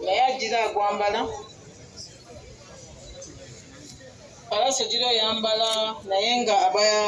naye agira agwambala palaso gira oyambala naye nga abaya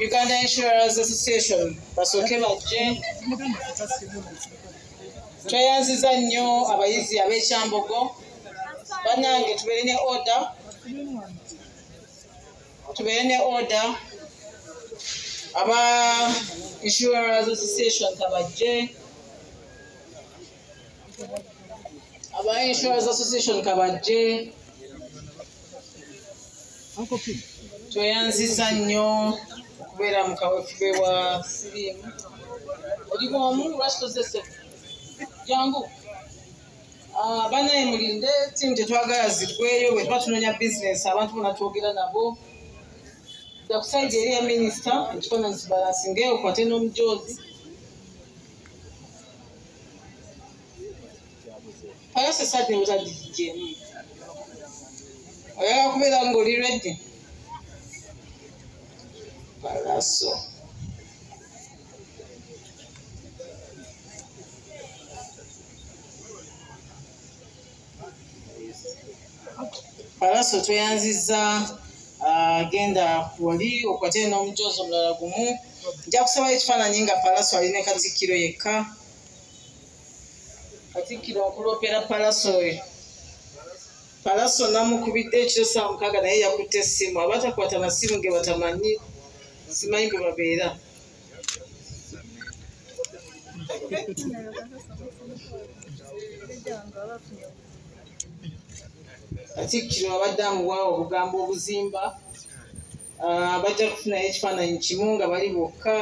Uganda Insurance Association basooke bajje. Tweyanziza nnyo abayizi ab'ekyambogo bannange, tubeere ne order aba Insurance Association kabajje. Aba Insurance Association kabajje. Tweyanziza nnyo okubeera mu kaweefube wa siriimu. Oli bwomu lwaki tozese jangu bannaye mulinde ttiimu tetwagala ziggweyo bwe tuba tunoonya bizinesi abantu bonna twogera nabo. Dda ku sayidi eri ya minisita ekifaananyi kibalansinge okwate n'omujoozi. Palaso esadde butaddigijeemu oyagala kubeera ng'oli reddi. Palaso Palaso tweyanziza agenda wali okwate n'omujoozi omulala gumu. Nja kusaba ekifaananyi nga Palaso ali ne Katikkiro yekka. Katikkiro okulopera Palaso oyo. Palaso namukubidde ekiro 6 naye yakutte essimu. Abatakwata masimu ge batamanyi simanyi bwe babeera. Katikkiro abadde amuwa obugambo obuzimba. Bajja kufunayo ekifaananyi kimu nga bali bokka.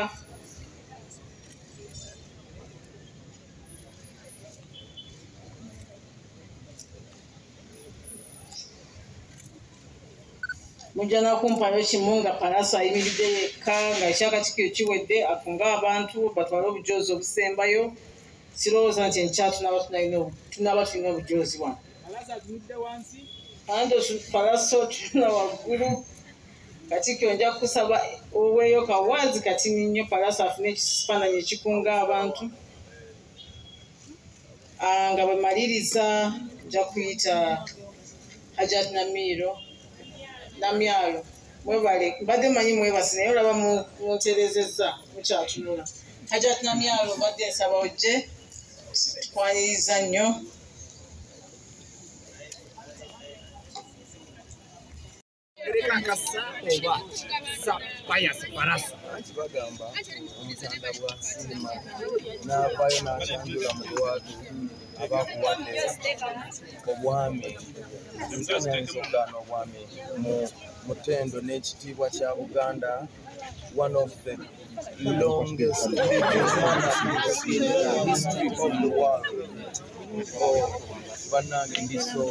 Mujja nakumpayo kimu nga Palaso ayimiridde yekka nga ekyakatikkiro kiwedde akunga abantu batwale obujoozi obusembayo. Sirowooza nti enkya tunaaba tulina obujoozi wano. Palaso tulina waggulu. Katikkiro nja kusaba oweeyo kawanzi katini nnyo Palaso afune ekifaananyi ekikunga abantu. Nga bwe maliriza nja kuyita Hajat Namyalo. Mwebale mbadde manyi mwebasi naye olaba munterezezza mukyatunula. Hajat Namyalo mbadde nsaba ojje tukwaniriza nnyo. Bagamba omutanda bwa siima n'avaayo n'akyanjula mu lwatu abakuwadde obwami nsanyanyiza okugaana obwami mu ttendo n'ekitiibwa kya Buganda, one of the longest monarchies in the history of the world. Bannange ndi so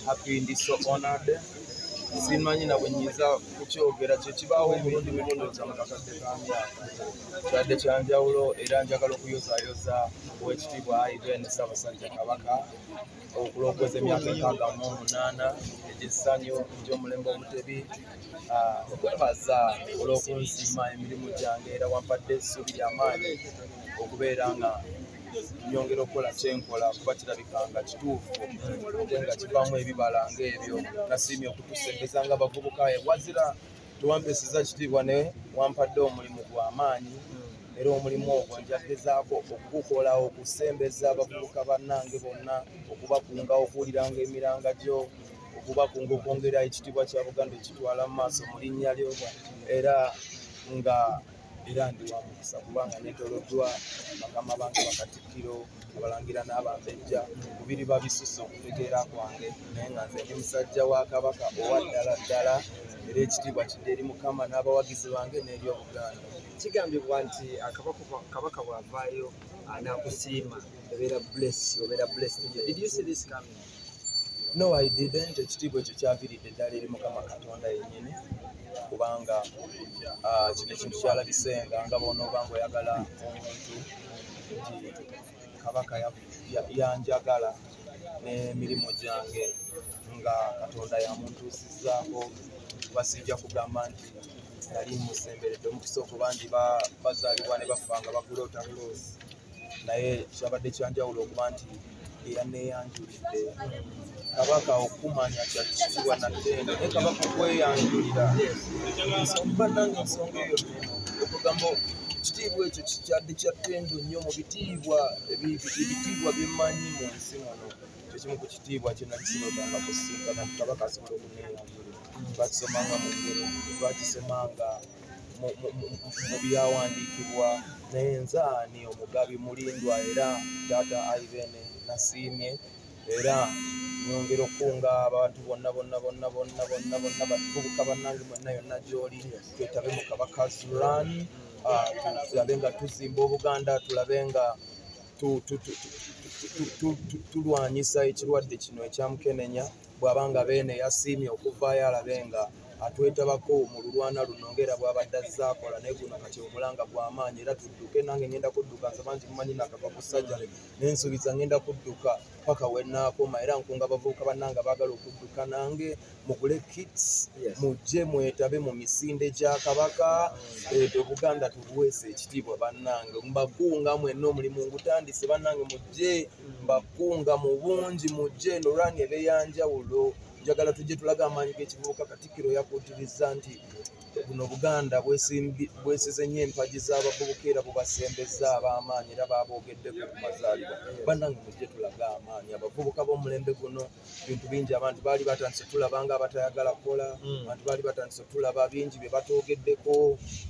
happy, ndi so honored. Simanyi na bwe nyiza kukyogera kye kibaawo emirundi mitondooza mu kakadde ka myaka kyadde kyanjawulo, era njagala okuyozaayoza ow'ekitiibwa Ivan Ssaabasajja Kabaka okulongooza emyaka 68 egy'essanyu gy'omulembe Omutebi. Okwebaza olw'okunsiima emirimu gyange era wampadde essuubi ly'amaanyi okubeera nga nyongera okukola kyenkola kuba kirabikanga kituufu ate nga kivaamu ebibala ng'ebyo. Nasiimye okutusembeza nga bavubuka wazira tuwampeeseza kitiibwa ne wampadde omulimu gw'amaanyi era omulimu ogwo njagezaako okugukola okusembeza abavubuka bannange bonna, okubakunga okuwuliranga emiranga gyo, okubakunga okwongera ekitiibwa kya Buganda ekitwala mu maaso mu linnya lyo, era ndi wa mukisa kubanga neetooloddwa bakama bange Bakatikkiro, abalangira n'abambejja kubiri babisusse okutegeera kwange, naye nga nze ndi musajja wa Kabaka owa ddala ddala, era ekitiibwa kidde eri Mukama n'abawagizi bange n'eri Obuganda. Kigambibwa nti Kabaka bw'avaayo n'akusiima obeera blessed. Did you see this coming? No, I didn't. Ekitiibwa ekyo kyaviiridde ddala eri Mukama Katonda yennyini, kubanga kino ekintu kyalabisenga nga bw'onooba ng'oyagala omuntu nti Kabaka yanjagala n'emirimu gyange nga Katonda yamuntuusizzaako basijja kugamba nti nali musemberedde omukisa okuba ndi bazaalibwa ne bafanga bagula otakuloosi naye kyabadde kyanjawulo okuba nti eyaneeyanjulidde kabaka okumanya kyakisibwa naddende naye kabaka okweyanjulira bannange ensonga eyo neno okugamba ekitiibwa ekyo kyadde kya ttendo nnyo mu bitiibwa byemmanyi mu nsi muno kyekimu ku kitiibwa kye nakisimaganga kusinkana kabaka asobola okuneeyanjulira twakisomanga mu ngero twakisomanga mu byawandiikibwa naye nzaani omugabi mulindwa era taata Ivene nasiimye era nyongera okunga abantu bonna bavubuka bannange mwenna yonna gy'oli twetabe mu kabaka's run tulabe nga tuzimba Obuganda tulabe nga tulwanyisa ekirwadde kino ekyamukenenya bw'abanga Beene yasiimye okuvaayo alabe nga atwetabako mu lulwana luno ngera bw'abadde azaakola naye guno kati omulanga gw'amaanyi era tudduke nange ngenda kudduka nsaba nti mumanyi nakava ku ssajjale nensuubiza ngenda kudduka paka wennaakoma era nkunga abavubuka bannange abaagala okudduka nange mugule kits mujje mwetabe mu misinde gya kabaka Obuganda tubuweesa ekitiibwa bannange mbakunga mwenna omulimu ngutandise bannange mujje mbakunga mu bungi mujje nolwani ebeyanjawulo njagala tujje tulaga amaanyi g'ekivubuka Katikkiro yakuutiriza nti buno Buganda bwesize nnyo empagi z'abavubuka era bubasembeza ab'amaanyi era baboogeddeko ku mazaalibwa bannange mujje tulaga amaanyi abavubuka b'omulembe guno bintu bingi abantu baali batandise tulaba nga abatayagala kukola abantu baali batandise tulaba bingi bye batoogeddeko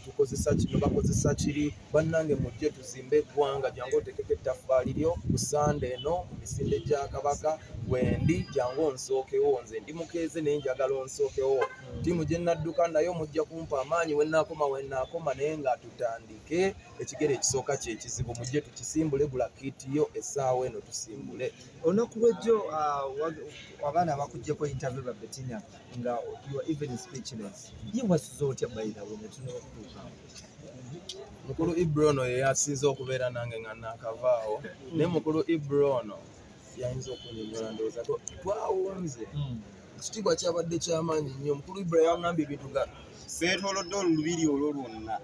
tukozesa kino bakozesa kiri bannange mujje tuzimbe eggwanga jangu otekeko ettaffaali lyo ku Sande eno mu misinde gya kabaka wendi jangu onsookewo nze ndi mukeeze naye njagala onsookewo ttiimu gye nadduka nayo mujja kumpa amaanyi wennaakoma naye nga tutandike ekigere ekisooka kyekizibu mujje tukisimbule gula kiitiyo essaawa eno tusimbule olunaku lwejjo abaana bakuggyeko interview ba Bettina nga you are even speechless ye wasuza otya bayirawo netunaba okutuuka mukulu Ibrono ye yasinze okubeera nange nga naakavaawo naye mukulu Ibrono yayinza okunyonyola ndowooza twawunze ekitiibwa kyabadde kyamaanyi nnyo mukulu Ibrono yaŋŋambye ebintu ga seetolodde olubiri olwo lwonna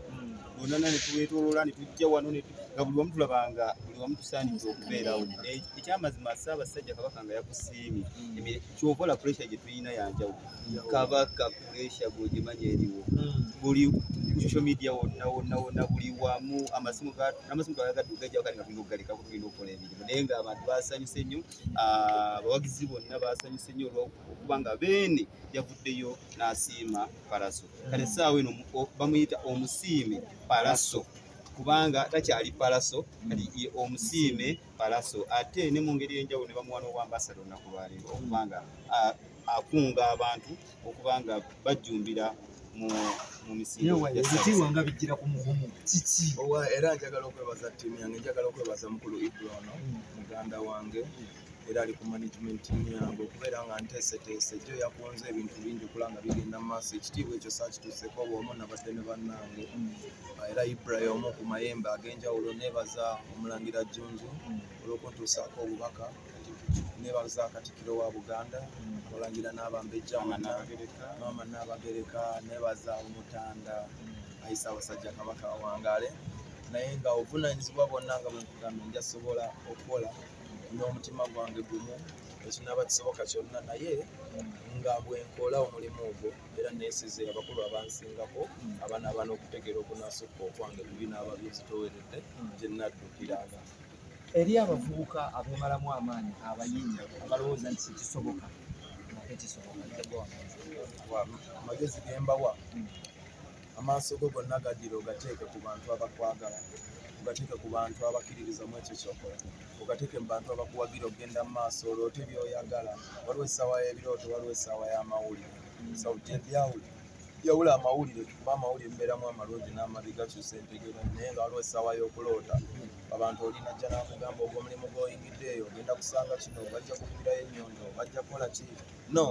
ne tuweetooloola ne tujja wano nga buli wamu tulabanga buli wamu tusaanidde okubeerawo ekyamazima Ssaabasajja kabaka nga yakusiimye kyovola puresha gye tulina yanjawulo kabaka puresha gwogimanyi eriwo buli social media wonna buli wamu amasimu gagadde gajjawo kale nga tulina okugalekako tulina okukola emirimu naye nga abantu basanyuse nnyo abawagizi bonna basanyuse nnyo olwokuba nga Beene yavuddeyo n'asiima Palaso kale essaawa eno bamuyita omusiime Palaso kubanga takyali Palaso kati omusiime Palaso ate ne mu ngeri y'enjawulo ne bamuwa n'obwambasado olunaku lwaleero okubanga akunga abantu okubanga bajjumbira mu misinde ebitiibwa nga bijjira ku mugumu kiki era njagala okwebaza ttiimu yange njagala okwebaza mukulu Ibrono muganda wange era ali ku management team yange okubeera nga nteeseteese jjo yakunze ebintu bingi okulanga bigenda mu maaso ekitiibwa ekyo saakituuseko bw'omu nabadde ne bannange era Ibrahim omu ku mayembe ag'enjawulo neebaza omulangira Jjunju olw'okuntuusaako obubaka neebaza Katikkiro wa Buganda omulangira n'Abambejja Maama Naabagereka neebaza Omutanda ayisa abasajja kabaka wangaale naye nga obuvunaanyizibwa bwonna nga bwe nkugambye njasobola okukola n'omutima gwange gumu ekinaaba kisoboka kyonna naye nga bwe nkola omulimu ogwo era neesize abakulu abansingako abanaaba n'okutegeera okunasukka okwange binaaba byezitoweredde gye naddukiranga eri abavubuka abeemalamu amaanyi abayinza abalowooza nti kisoboka nate kisoboka amagezi gembawa amaaso go gonna gaddira ogateeke ku bantu abakwagala ogateeke ku bantu abakkiririzamu ekyo kyokola ogateeke mu bantu abakuwagira okgenda mu maaso oloote byoyagala waliwo essaawa y'ebirooto waliwo essaawa y'amawulire sawuti yawula amawulire kuba amawulire mbeeramu amalungi n'amabi gakyusa entegera naye nga waliwo essaawa y'okuloota abantu olina jja n'akugamba ogwo omulimu gw'oyingiddeeyo ogenda kusanga kino bajja kukubirayo ennyondo bajja kukola ki no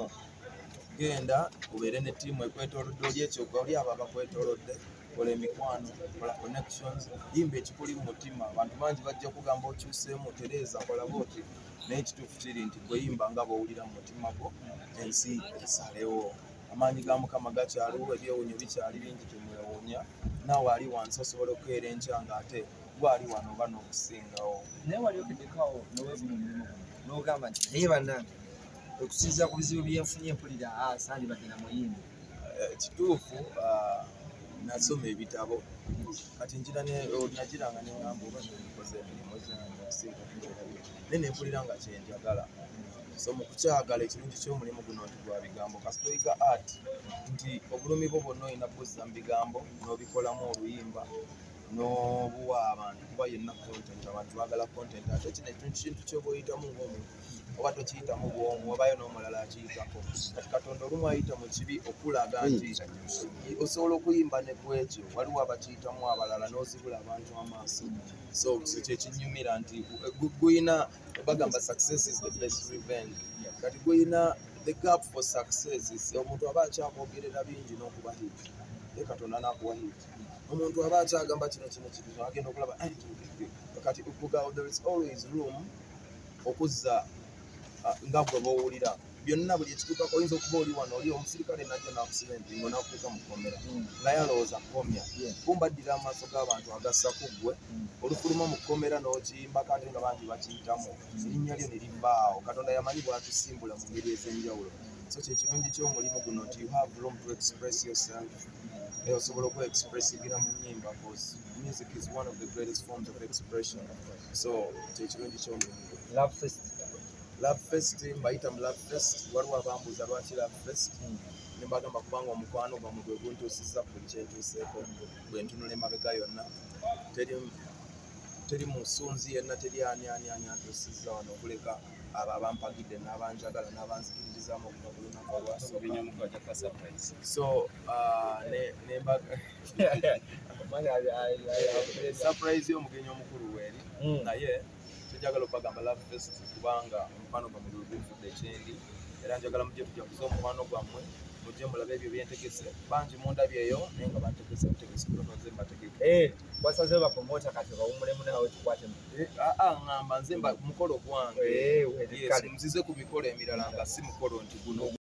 genda ubeere ne ttiimu ekwetoolodde oli ekyo oli abo abakwetoolodde kola emikwano kola connections yimba ekikuli mu mutima abantu bangi bajja kugamba okyuseemu tereeza kola booti naye ekituufu kiri nti gwe yimba nga bw'owulira mu mutima gwo ensi esalewo amaanyi ga Mukama gakyaliwo, ebyewuunyo bikyali bingi temwewuunya, naawe ali wansi osobola okukeera enkya ng'ate gwali wano oba n'okusingawo. Naye wali okeddekawo n'oweebula omulimu guno n'ogamba nti naye bannange okusinziira ku bizibu bye nfunye mpulira sandibadde na muyimbi. Kituufu, nasoma ebitabo kati nagiranga neŋŋamba oba nkoze emirimu gyange okusinga kubeerayo naye ne mpulira nga kyenjagala. So mu kukyagala ekirungi ky'omulimu guno nti gwa bigambo kasita oyiga art nti obulumi bwo bwonna olina buzza mu bigambo n'obikolamu oluyimba n'obuwa abantu kuba yenna content, abantu baagala content. Ate kino ekintu ky'oba oyitamu ng'omuntu oba tokiyitamu bw'omu obayo n'omulala akiyitako. Kati Katonda olumu ayita mu kibi okulaga nti osobola okuyimba ne ku ekyo waliwo abakiyitamu abalala n'ozibula abantu amaaso. So kyekinyumira nti guyina bagamba success is the best revenge. Kati guyina the gap for success. Omuntu aba akyakwogerera bingi n'okuba hit ye Katonda n'akuwa hit. Omuntu aba akyagamba kino agenda okulaba kati there is always room okuzza nga gwe b'owulira byonna buli ekituukako. Oyinza okuba oli wano oli omusirikale najja n'akusiba empingo n'akuteeka mu kkomera naye alowooza kkomya kumba addira amaaso g'abantu agassa ku ggwe olufuluma mu kkomera n'okiyimbako ate nga bangi bakiyitamu erinnya lyo ne libbaawo. Katonda yamanyi bw'atusimbula mu ngeri ez'enjawulo. So kyekirungi ky'omulimu guno nti you have room to express yourself. Osobola okwe expressingira mu nnyimba because music is one of the greatest forms of expression. So kyekirungi ky'omulimu guno. Love Fest mbayita mu Love Fest. Waliwo abambuuza lwaki Love Fest ne mbagamba kubanga omukwano gwammwe gwe guntuusizza ku buli kyentuuseeko. Bwe ntunula emabega yonna teri musunzi yenna, teri ani antuusizza wano okuleka abo abampagidde n'abanjagala n'abanzikiririzaamu okuva ku lunaku olwasooka. So surprise y'omugenyi omukulu weeri naye njagala okubagamba Love Fest kubanga omukwano gwammwe gwe gunfudde ekyendi era njagala mujje tujaguze omukwano gwammwe mujje mulabe ebyo byentegese. Bangi mundabyeyo naye nga bantegese butegesi kulonoze mbategeke. Wasaze bapromota kati bawumulemu nawe tukwate ngamba nze mukolo gwange nzize ku mikolo emirala nga si mukolo nti guno